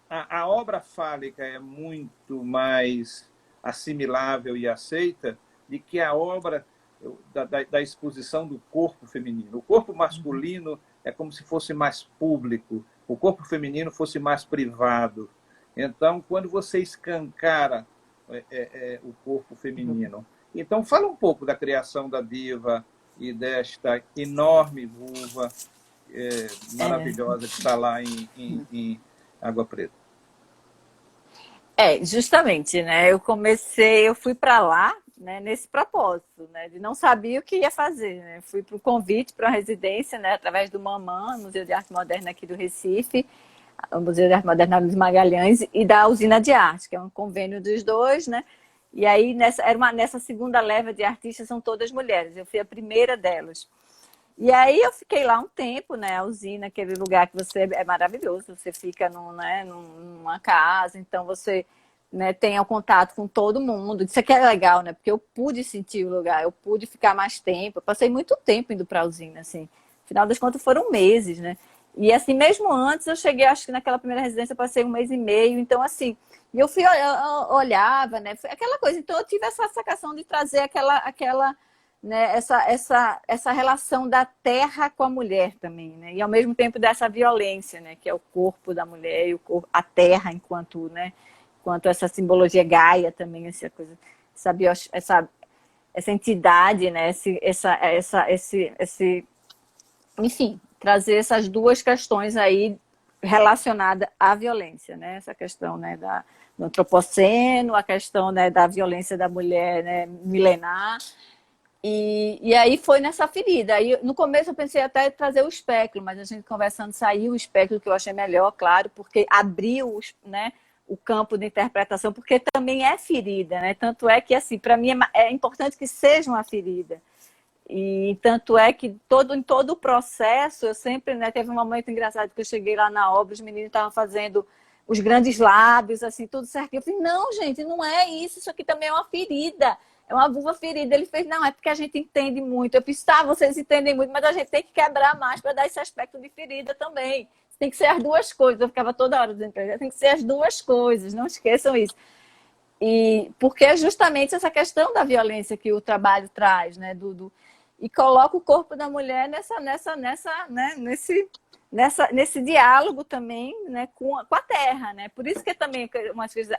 a obra fálica é muito mais assimilável e aceita de que a obra da exposição do corpo feminino. O corpo masculino é como se fosse mais público, o corpo feminino fosse mais privado. Então, quando você escancara o corpo feminino... Então, fala um pouco da criação da diva e desta enorme vulva maravilhosa que está lá em Água Preta. Justamente, né? Eu fui para lá, né, nesse propósito, né, de não saber o que ia fazer, né? Fui para o convite para uma residência, né, através do MAMAN, Museu de Arte Moderna aqui do Recife, o Museu de Arte Moderna Luiz Magalhães, e da Usina de Arte, que é um convênio dos dois, né? E aí, nessa segunda leva de artistas, são todas mulheres. Eu fui a primeira delas. E aí eu fiquei lá um tempo, né? A usina, aquele lugar que é maravilhoso. Você fica numa casa, então você, né, tem o contato com todo mundo. Isso aqui é legal, né? Porque eu pude sentir o lugar, eu pude ficar mais tempo. Eu passei muito tempo indo para a usina, assim. Afinal das contas, foram meses, né? E assim, mesmo antes, eu cheguei, acho que naquela primeira residência, eu passei 1 mês e meio. Então, assim, e eu olhava, né? Foi aquela coisa. Então, eu tive essa sacação de trazer aquela né, essa relação da terra com a mulher também, né? E ao mesmo tempo dessa violência, né, que é o corpo da mulher e a terra enquanto, né, enquanto essa simbologia Gaia também, essa coisa, essa entidade, né, enfim, trazer essas duas questões aí relacionadas à violência, né? Essa questão, né, do antropoceno, a questão, né, da violência da mulher, né, milenar. E aí foi nessa ferida. Aí, no começo eu pensei até em trazer o espectro, mas a gente conversando saiu o espectro, que eu achei melhor, claro, porque abriu, né, o campo de interpretação, porque também é ferida, né? Tanto é que, assim, para mim é importante que seja uma ferida. E tanto é que em todo o processo, eu sempre, né, teve um momento engraçado que eu cheguei lá na obra, os meninos estavam fazendo os grandes lábios, assim, tudo certinho. Eu falei, não, gente, não é isso aqui também é uma ferida. É uma vulva ferida. Ele fez, não, é porque a gente entende muito. Eu disse, tá, vocês entendem muito, mas a gente tem que quebrar mais para dar esse aspecto de ferida também. Tem que ser as duas coisas. Eu ficava toda hora dizendo para ele, tem que ser as duas coisas, não esqueçam isso. E porque é justamente essa questão da violência que o trabalho traz, né? E coloca o corpo da mulher nesse diálogo também, né, com a terra, né? Por isso que também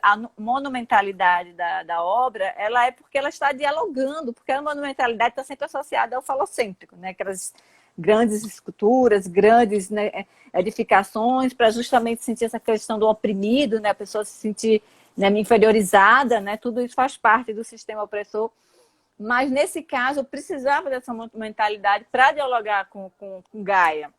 a monumentalidade da obra, ela é porque ela está dialogando, porque a monumentalidade está sempre associada ao falocêntrico, né? Aquelas grandes esculturas, grandes, né, edificações, para justamente sentir essa questão do oprimido, né? A pessoa se sentir, né, inferiorizada, né? Tudo isso faz parte do sistema opressor. Mas nesse caso eu precisava dessa monumentalidade para dialogar com Gaia.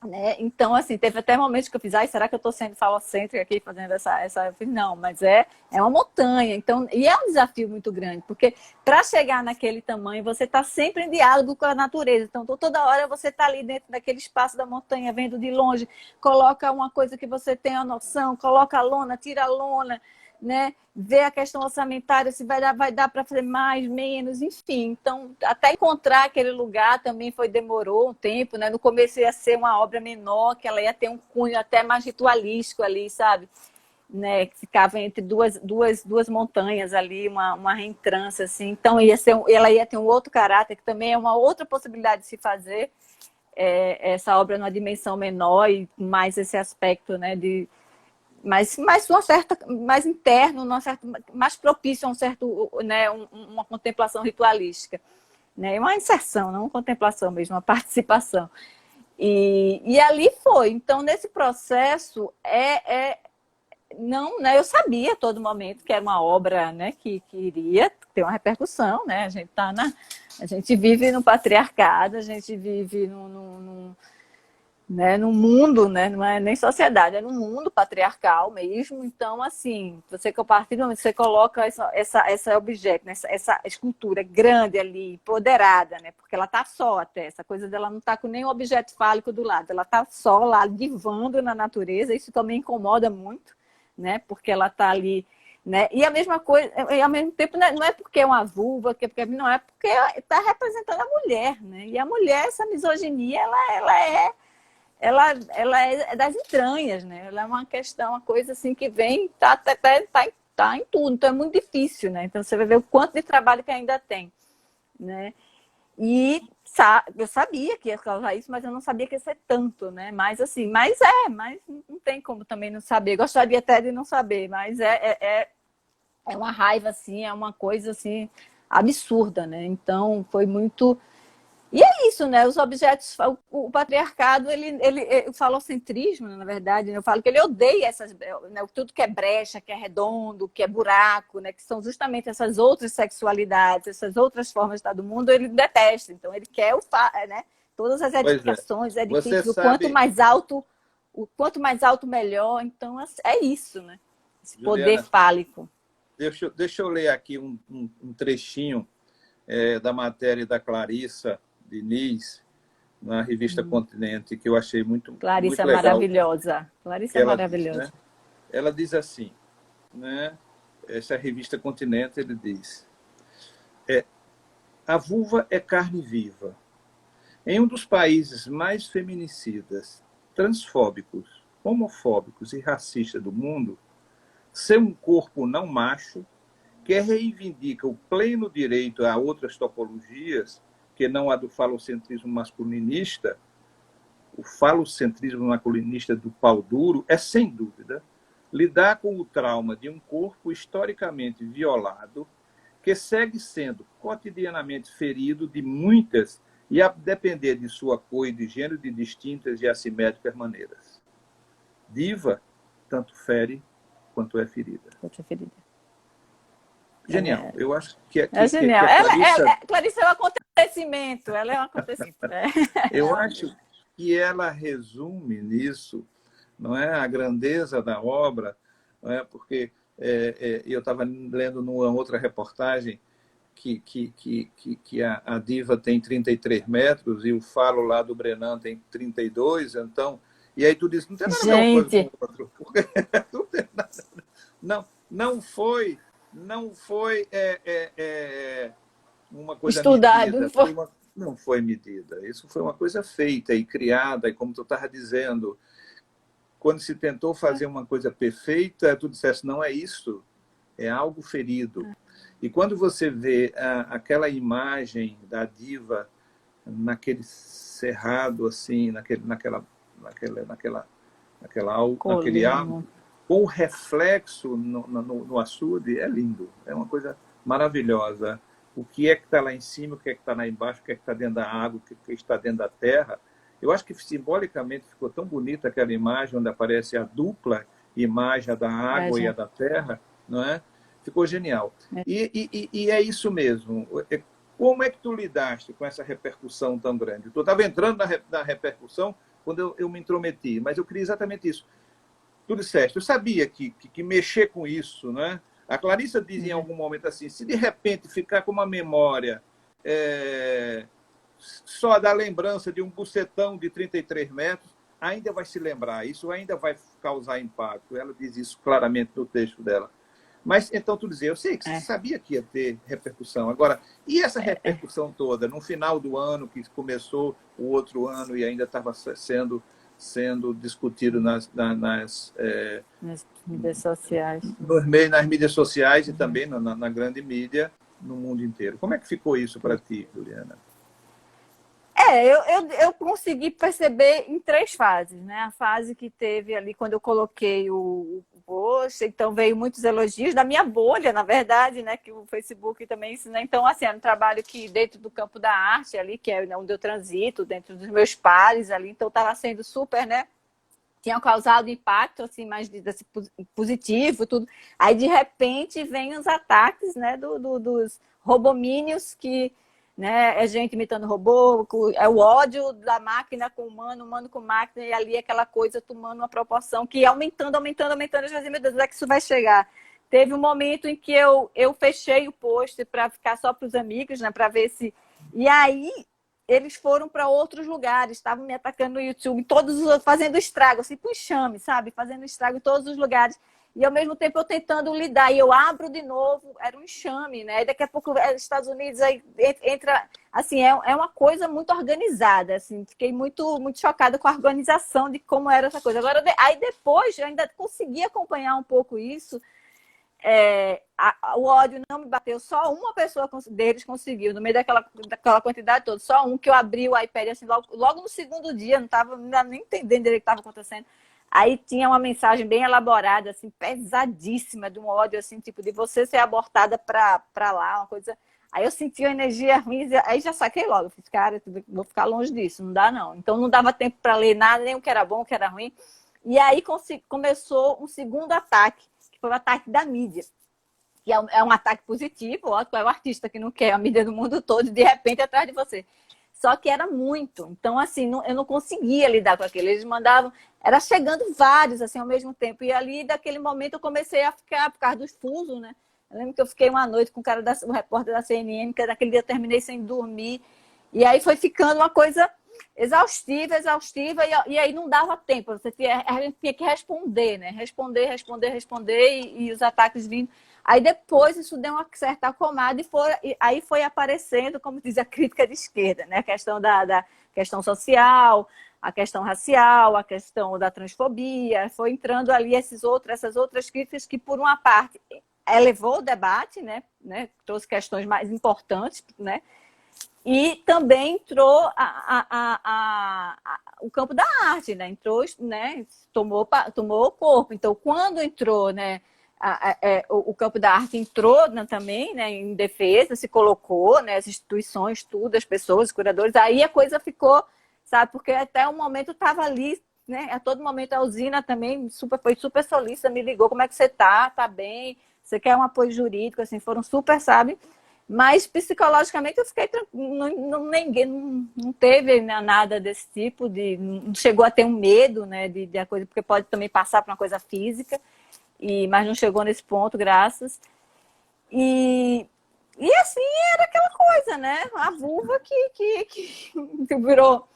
Né? Então, assim, teve até momentos que eu fiz, será que eu estou sendo falocêntrica aqui, fazendo essa... Eu fiz, não, mas é uma montanha. Então, e é um desafio muito grande, porque para chegar naquele tamanho, você está sempre em diálogo com a natureza. Então, toda hora você está ali dentro daquele espaço da montanha, vendo de longe, coloca uma coisa que você tem a noção, coloca a lona, tira a lona, né? Ver a questão orçamentária, se vai dar para fazer mais, menos, enfim. Então, até encontrar aquele lugar também demorou um tempo, né? No começo ia ser uma obra menor, que ela ia ter um cunho até mais ritualístico ali, sabe? Né? Que ficava entre duas montanhas ali, uma reentrância, assim. Então, ela ia ter um outro caráter, que também é uma outra possibilidade de se fazer essa obra numa dimensão menor e mais esse aspecto, né, mais interno, mais propício a né, uma contemplação ritualística, né, uma inserção, não uma contemplação mesmo, uma participação. E ali foi. Então, nesse processo, não, né, eu sabia a todo momento que era uma obra, né, que iria ter uma repercussão, né? A gente vive no patriarcado, a gente vive né, no mundo, né, não é nem sociedade, é no mundo patriarcal mesmo. Então, assim, você que a partir do momento que você coloca essa objeto, né, essa escultura grande ali, empoderada, né, porque ela tá só até, essa coisa dela não tá com nenhum objeto fálico do lado, ela tá só lá divando na natureza, isso também incomoda muito, né, porque ela tá ali, né, e a mesma coisa, e ao mesmo tempo não é porque é uma vulva, porque não é porque está representando a mulher, né, e a mulher, essa misoginia, ela é das entranhas, né? Ela é uma questão, uma coisa assim que vem, tá em tudo, então é muito difícil, né? Então você vai ver o quanto de trabalho que ainda tem, né? E eu sabia que ia causar isso, mas eu não sabia que ia ser tanto, né? Mas assim, mas não tem como também não saber. Gostaria até de não saber, mas é uma raiva, assim, é uma coisa assim absurda, né? Então foi muito. E é isso, né? Os objetos, o patriarcado, o falocentrismo, na verdade, né? Eu falo que ele odeia essas, né? Tudo que é brecha, que é redondo, que é buraco, né? Que são justamente essas outras sexualidades, essas outras formas de estar do mundo, ele detesta. Então, ele quer né? Todas as Pois é. edificações, Você edifícios, sabe, o quanto mais alto, melhor. Então, é isso, né? Esse poder Juliana, fálico. deixa eu ler aqui um trechinho da matéria da Clarissa Diniz, na revista Continente, que eu achei Clarissa muito é legal, maravilhosa. Clarissa que é ela diz, maravilhosa. né? Ela diz assim, né? Essa revista Continente, ele diz, a vulva é carne viva. Em um dos países mais feminicidas, transfóbicos, homofóbicos e racistas do mundo, ser um corpo não macho, que reivindica o pleno direito a outras topologias, que não a do falocentrismo masculinista, o falocentrismo masculinista do pau duro, é, sem dúvida, lidar com o trauma de um corpo historicamente violado, que segue sendo cotidianamente ferido de muitas e a depender de sua cor e de gênero de distintas e assimétricas maneiras. Diva, tanto fere quanto é ferida. Outra ferida. Genial. Eu acho É genial. a Clarissa... Clarissa é um acontecimento. Ela é um acontecimento. Eu acho que ela resume nisso, não é, a grandeza da obra, não é, porque eu estava lendo numa outra reportagem que a Diva tem 33 metros e o falo lá do Brenan tem 32, então... E aí tu diz, não tem nada a ver uma coisa com Gente, o outro. Porque não tem nada... Não foi uma coisa estudado. medida, não foi medida. Isso foi uma coisa feita e criada, e como tu estava dizendo, quando se tentou fazer uma coisa perfeita, tu disseste, não é isso, é algo ferido. E quando você vê aquela imagem da Diva naquele cerrado, assim, naquele álbum, com o reflexo no açude, é lindo. É uma coisa maravilhosa. O que é que está lá em cima, o que é que está lá embaixo, o que é que está dentro da água, o que é que está dentro da terra. Eu acho que simbolicamente ficou tão bonita aquela imagem, onde aparece a dupla imagem, a da água e a da terra, não é? Ficou genial. E é isso mesmo. Como é que tu lidaste com essa repercussão tão grande? Tu estava entrando na repercussão quando eu me intrometi, mas eu queria exatamente isso. Tu disseste, eu sabia que mexer com isso, né? A Clarissa diz em algum momento assim, se de repente ficar com uma memória só da lembrança de um bucetão de 33 metros, ainda vai se lembrar, isso ainda vai causar impacto. Ela diz isso claramente no texto dela. Mas, então, tu dizia, eu sei que você sabia que ia ter repercussão. Agora, e essa repercussão toda, no final do ano, que começou o outro ano e ainda estava sendo discutido nas mídias sociais. Nas mídias sociais e também na grande mídia no mundo inteiro. Como é que ficou isso para ti, Juliana? Eu consegui perceber em 3 fases, né? A fase que teve ali quando eu coloquei o post, então veio muitos elogios da minha bolha, na verdade, né? Que o Facebook também ensina. Então, assim, é um trabalho que dentro do campo da arte ali, que é onde eu transito, dentro dos meus pares ali, então estava sendo super, né? Tinha causado impacto, assim, mais positivo, tudo. Aí, de repente, vem os ataques, né? Dos robomínios que né? É gente imitando robô, é o ódio da máquina com o humano, humano com máquina, e ali aquela coisa tomando uma proporção que ia aumentando, aumentando, aumentando. Eu já dizia, meu Deus, onde é que isso vai chegar? Teve um momento em que eu fechei o post para ficar só para os amigos, né? Para ver se. E aí eles foram para outros lugares, estavam me atacando no YouTube, todos fazendo estrago, assim, com enxame, sabe? Fazendo estrago em todos os lugares. E ao mesmo tempo eu tentando lidar. E eu abro de novo, era um enxame, né? E daqui a pouco Estados Unidos aí entra. Assim, é uma coisa muito organizada. Assim, fiquei muito, muito chocada com a organização de como era essa coisa. Agora, aí depois eu ainda consegui acompanhar um pouco isso. O ódio não me bateu, só uma pessoa deles conseguiu, no meio daquela quantidade toda, só um que eu abri o iPad assim, logo no segundo dia, não estava nem entendendo direito o que estava acontecendo. Aí tinha uma mensagem bem elaborada, assim, pesadíssima, de um ódio, assim, tipo, de você ser abortada pra lá, uma coisa. Aí eu senti uma energia ruim, aí já saquei logo. Fiz, cara, vou ficar longe disso, não dá não. Então não dava tempo para ler nada, nem o que era bom, o que era ruim. E aí começou um segundo ataque, que foi o ataque da mídia. Que é um ataque positivo, ó, tu é o artista que não quer a mídia do mundo todo, e de repente atrás de você. Só que era muito. Então, assim, eu não conseguia lidar com aquilo. Eles mandavam, era chegando vários, assim, ao mesmo tempo. E ali, daquele momento, eu comecei a ficar, por causa dos fusos, né? Eu lembro que eu fiquei uma noite com o repórter da CNN, que naquele dia eu terminei sem dormir. E aí foi ficando uma coisa exaustiva, exaustiva, e aí não dava tempo. A gente tinha que responder, né? Responder, e os ataques vindo. Aí depois isso deu uma certa acalmada e aí foi aparecendo, como diz a crítica de esquerda, né? A questão da questão social, a questão racial, a questão da transfobia, foi entrando ali essas outras críticas que, por uma parte, elevou o debate, né? Trouxe questões mais importantes, né? E também entrou o campo da arte, né? Entrou, né? Tomou o corpo. Então, quando entrou, né? O campo da arte entrou, né, também, né, em defesa, se colocou, né, as instituições, tudo, as pessoas, os curadores, aí a coisa ficou, sabe, porque até o momento estava ali, né, a todo momento a usina também foi super solícita, me ligou, como é que você tá bem, você quer um apoio jurídico, assim, foram super, sabe, mas psicologicamente eu fiquei tranquilo, não teve, né, nada desse tipo, não chegou a ter um medo, né, de a coisa, porque pode também passar para uma coisa física, mas não chegou nesse ponto, graças. E assim, era aquela coisa, né? A vulva que virou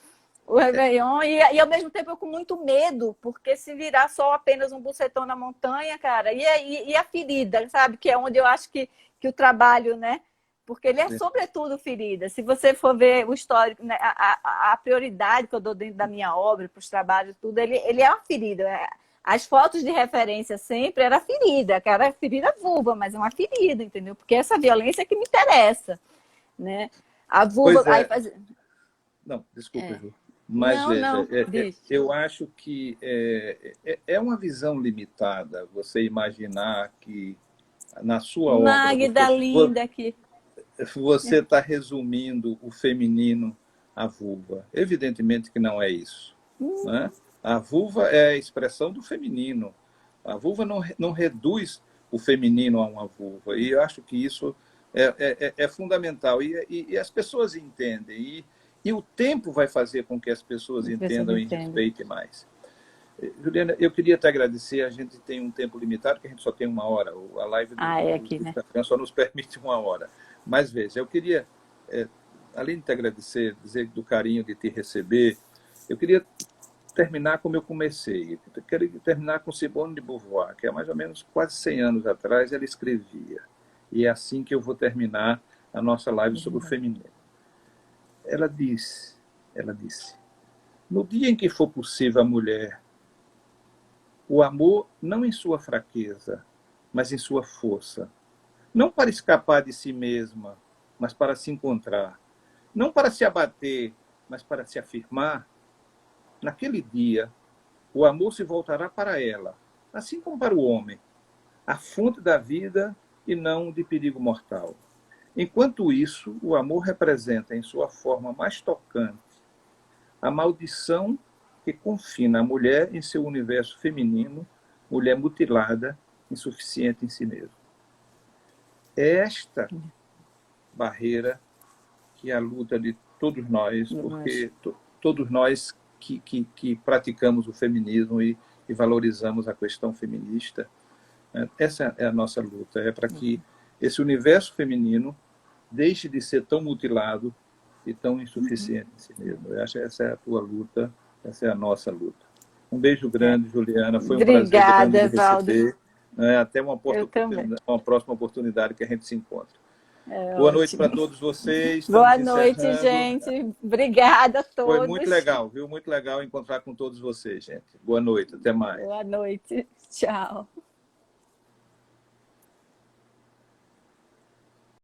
o Réveillon. E ao mesmo tempo eu com muito medo, porque se virar só apenas um bucetão na montanha, cara, e a ferida, sabe? Que é onde eu acho que o trabalho, né? Porque ele é sobretudo ferida. Se você for ver o histórico, né? a prioridade que eu dou dentro da minha obra, para os trabalhos, tudo, ele é uma ferida. As fotos de referência sempre era ferida, que era ferida vulva, mas é uma ferida, entendeu? Porque essa violência é que me interessa, né? A vulva... Pois é. Aí faz... Não, desculpa, Ju. Mas Não, veja, diz. eu acho que é uma visão limitada você imaginar que na sua obra Magda linda aqui. você está resumindo o feminino à vulva. Evidentemente que não é isso. Né? A vulva é a expressão do feminino. A vulva não reduz o feminino a uma vulva. E eu acho que isso é fundamental. E as pessoas entendem. E o tempo vai fazer com que as pessoas entendam e respeitem mais. Juliana, eu queria te agradecer. A gente tem um tempo limitado, que a gente só tem 1 hora. A live do Instagram só nos permite 1 hora. Mas veja, eu queria, além de te agradecer, dizer do carinho de te receber, eu queria terminar como eu comecei. Eu queria terminar com Simone de Beauvoir, que há mais ou menos quase 100 anos atrás ela escrevia. E é assim que eu vou terminar a nossa live sobre o feminino. Ela disse, no dia em que for possível a mulher o amor não em sua fraqueza, mas em sua força, não para escapar de si mesma, mas para se encontrar, não para se abater, mas para se afirmar, naquele dia, o amor se voltará para ela, assim como para o homem, a fonte da vida e não de perigo mortal. Enquanto isso, o amor representa em sua forma mais tocante a maldição que confina a mulher em seu universo feminino, mulher mutilada, insuficiente em si mesma. É esta barreira que é a luta de todos nós, porque todos nós que praticamos o feminismo e valorizamos a questão feminista, essa é a nossa luta, é para que esse universo feminino deixe de ser tão mutilado e tão insuficiente em si mesmo. Eu acho que essa é a tua luta, essa é a nossa luta. Um beijo grande, Juliana. Foi um prazer grande receber. Até uma próxima oportunidade que a gente se encontra. Boa noite para todos vocês. Boa noite, gente. Obrigada a todos. Foi muito legal, viu? Muito legal encontrar com todos vocês, gente. Boa noite. Até mais. Boa noite. Tchau.